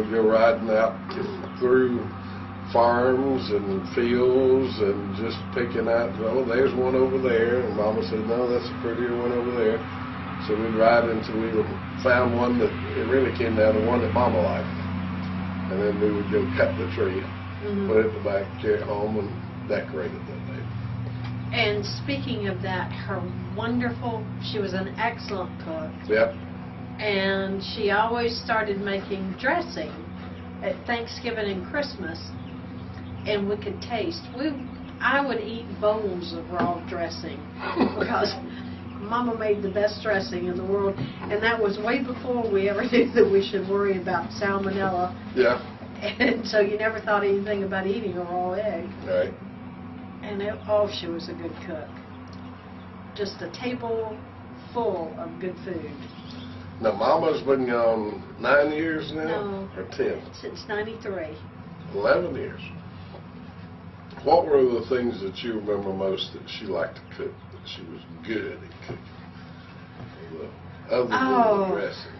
we'd go riding out through farms and fields and just picking out, oh, there's one over there, and Mama said, no, that's a prettier one over there. So we'd ride until we found one that it really came down to one that Mama liked, and then we would go cut the tree, put it in the back, carry it home, and decorate it that day. And speaking of that, her wonderful, she was an excellent cook. Yep. And she always started making dressing at Thanksgiving and Christmas, and we could taste. I would eat bowls of raw dressing because Mama made the best dressing in the world, and that was way before we ever knew that we should worry about salmonella. Yeah. And so you never thought anything about eating a raw egg. Right. And she was a good cook. Just a table full of good food. Now, Mama's been gone 9 years now? No. Or 10? Since '93. 11 years. What were the things that you remember most that she liked to cook, that she was good at cooking? Other than the dressing.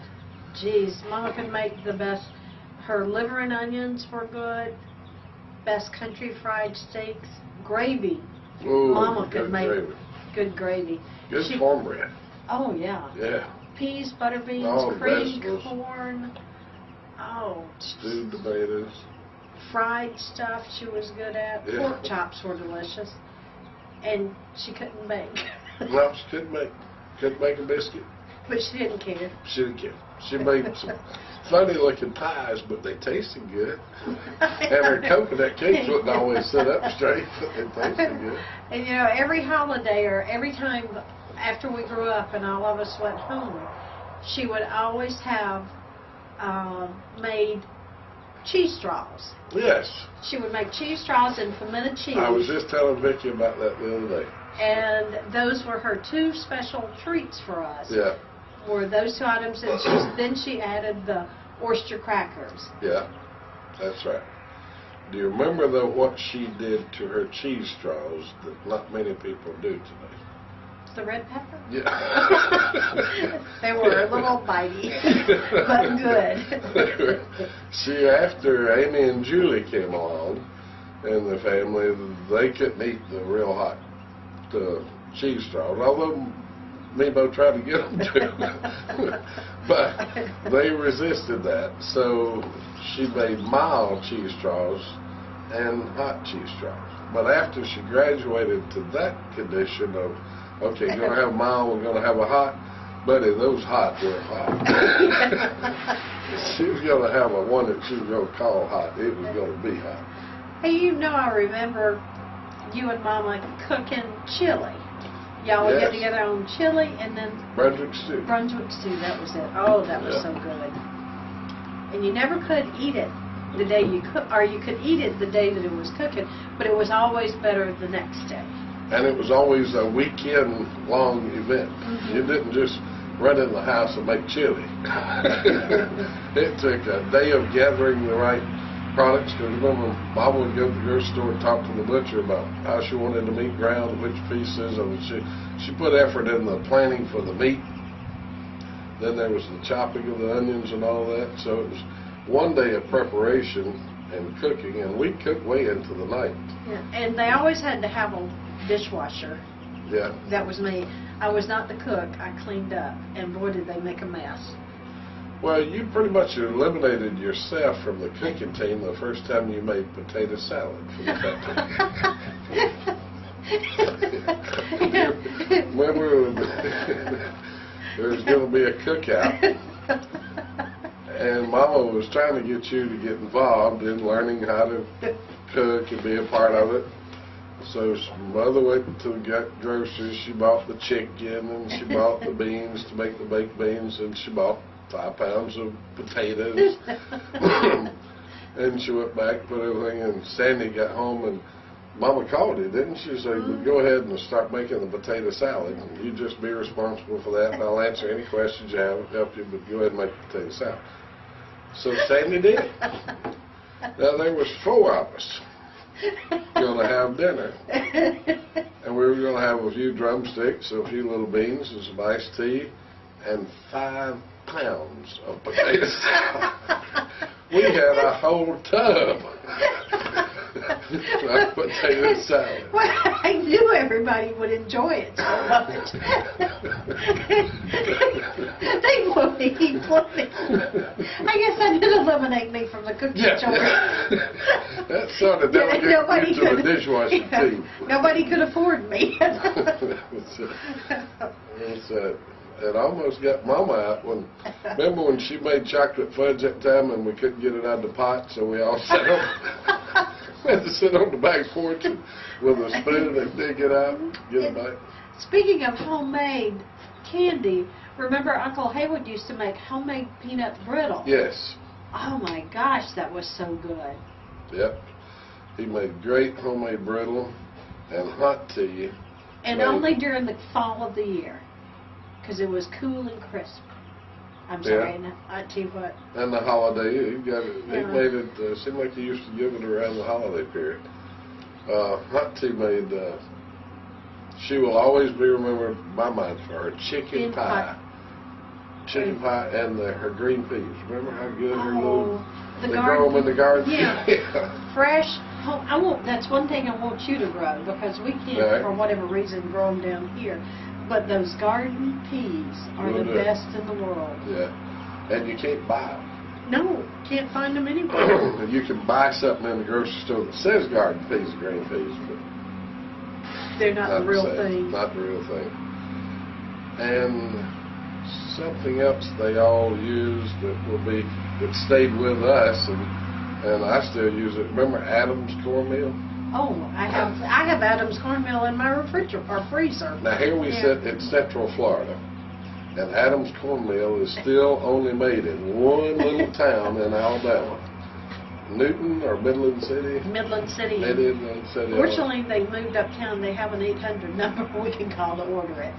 Geez, Mama could make the best. Her liver and onions were good. Best country fried steaks. Gravy. Ooh, Mama could make gravy. good gravy. Good cornbread. Oh, yeah. Yeah. Peas, butter beans, cream, corn. Oh. Stewed tomatoes. Fried stuff she was good at. Yeah. Pork chops were delicious. And she couldn't bake. No, she couldn't make a biscuit. But she didn't care. She didn't care. She made some funny looking pies, but they tasted good. And her coconut cakes wouldn't always sit up straight, but they tasted good. And you know, every holiday or every time after we grew up and all of us went home, she would always have made cheese straws. Yes. She would make cheese straws and fermented cheese. I was just telling Vicki about that the other day. And those were her two special treats for us. Yeah. Were those two items, and then she added the oyster crackers. Yeah, that's right. Do you remember, though, what she did to her cheese straws that not many people do today? The red pepper? Yeah. They were a little bitey, but good. See, after Amy and Julie came along in the family, they couldn't eat the real hot cheese straws, although Nebo tried to get them to. But they resisted that, so she made mild cheese straws and hot cheese straws. But after she graduated to that condition of, okay, you're going to have mild, we're going to have a hot, buddy, those hot were hot. She was going to have a one that she was going to call hot. It was going to be hot. Hey, you know, I remember you and Mama cooking chili. Y'all would get together on chili and then Brunswick stew. Brunswick stew, that was it. Oh, that was so good. And you never could eat it the day you cook, or you could eat it the day that it was cooking, but it was always better the next day. And it was always a weekend-long event. You didn't just run in the house and make chili. It took a day of gathering the right products, because remember, Mama would go to the grocery store and talk to the butcher about how she wanted the meat ground, which pieces, and she put effort in the planning for the meat. Then there was the chopping of the onions and all that. So it was one day of preparation and cooking, and we cooked way into the night. Yeah. And they always had to have a dishwasher. Yeah. That was me. I was not the cook. I cleaned up, and boy, did they make a mess. Well, you pretty much eliminated yourself from the cooking team the first time you made potato salad for the family. Remember, there was going to be a cookout, and Mama was trying to get you to get involved in learning how to cook and be a part of it. So Mother went to get groceries. She bought the chicken, and she bought the beans to make the baked beans, and she bought 5 pounds of potatoes. And she went back, put everything in. Sandy got home, and Mama called you, didn't she? She said, well, go ahead and start making the potato salad. And you just be responsible for that, and I'll answer any questions you have, help you, but go ahead and make the potato salad. So Sandy did. Now, there was 4 of us going to have dinner. And we were going to have a few drumsticks, a few little beans, and some iced tea, and 5 pounds of potato salad. We had a whole tub of potato salad. Well, I knew everybody would enjoy it so much. They would eat plenty. I guess that did eliminate me from the cooking chores. That sort of delegated Nobody you to the dishwashing team. Nobody could afford me. It almost got Mama out when. Remember when she made chocolate fudge that time and we couldn't get it out of the pot, so we all sat on. We had to sit on the back porch with a spoon and dig it out, get it back. Speaking of homemade candy, remember Uncle Haywood used to make homemade peanut brittle? Yes. Oh my gosh, that was so good. Yep. He made great homemade brittle and hot tea. And only during the fall of the year, because it was cool and crisp. I'm sorry, and I tell you what. And the holiday, he got it. He made it. Seemed like he used to give it around the holiday period. Hot tea made. She will always be remembered by mine for her chicken pie. Chicken pie and her green peas. Remember how good her little. They grow them in the garden. Yeah. Fresh. That's one thing I want you to grow, because we can't, for whatever reason, grow them down here. But those garden peas are the best in the world. Yeah. And you can't buy them. No, can't find them anywhere. You can buy something in the grocery store that says garden peas, green peas, but they're not the real thing. Not the real thing. And something else they all use that stayed with us, and I still use it. Remember Adams cornmeal? Oh, I have Adams cornmeal in my freezer. Now here we sit in Central Florida, and Adams cornmeal is still only made in one little town in Alabama. Newton or Midland City? Midland City. Midland City. Fortunately, they moved uptown. They have an 800 number we can call to order it.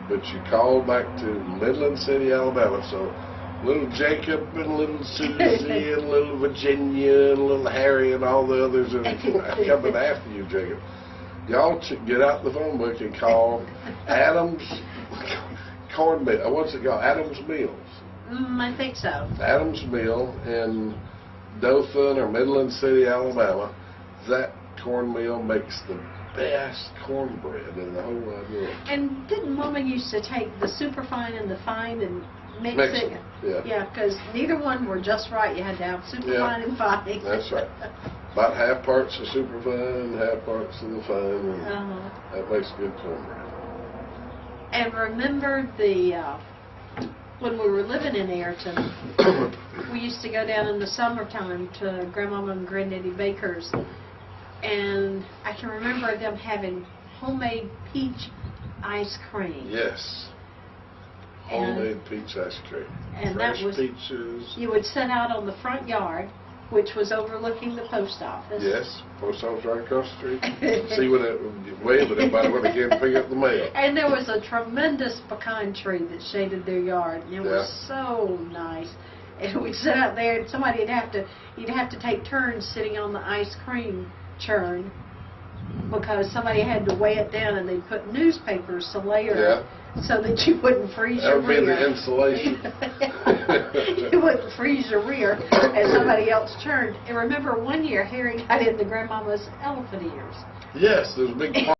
But you call back to Midland City, Alabama, so little Jacob and little Susie and little Virginia and little Harry and all the others are coming after you, Jacob. Y'all get out the phone book and call Adams cornmeal. What's it called? Adams Mills. I think so. Adams Mill in Dothan or Midland City, Alabama. That cornmeal makes the best cornbread in the whole wide world. And didn't Mama used to take the superfine and the fine and mix it? Yeah, because neither one were just right. You had to have superfine and fine. That's right. About half parts of superfine, half parts of the fine. And that makes good cornbread. And remember when we were living in Ayrton, we used to go down in the summertime to Grandmama and Granddaddy Baker's, and I can remember them having homemade peach ice cream. Yes. Homemade peach ice cream. And fresh that was peaches. You would sit out on the front yard, which was overlooking the post office. Yes, post office right across the street. See when it wave at everybody when they came to pick up the mail. And there was a tremendous pecan tree that shaded their yard, and it was so nice. And we'd sit out there, and you'd have to take turns sitting on the ice cream churn, because somebody had to weigh it down, and they'd put newspapers to layer it so that you wouldn't freeze your rear. That would be the insulation. You wouldn't freeze your rear as somebody else churned. And remember one year Harry got into Grandmama's elephant ears. Yes, there was a big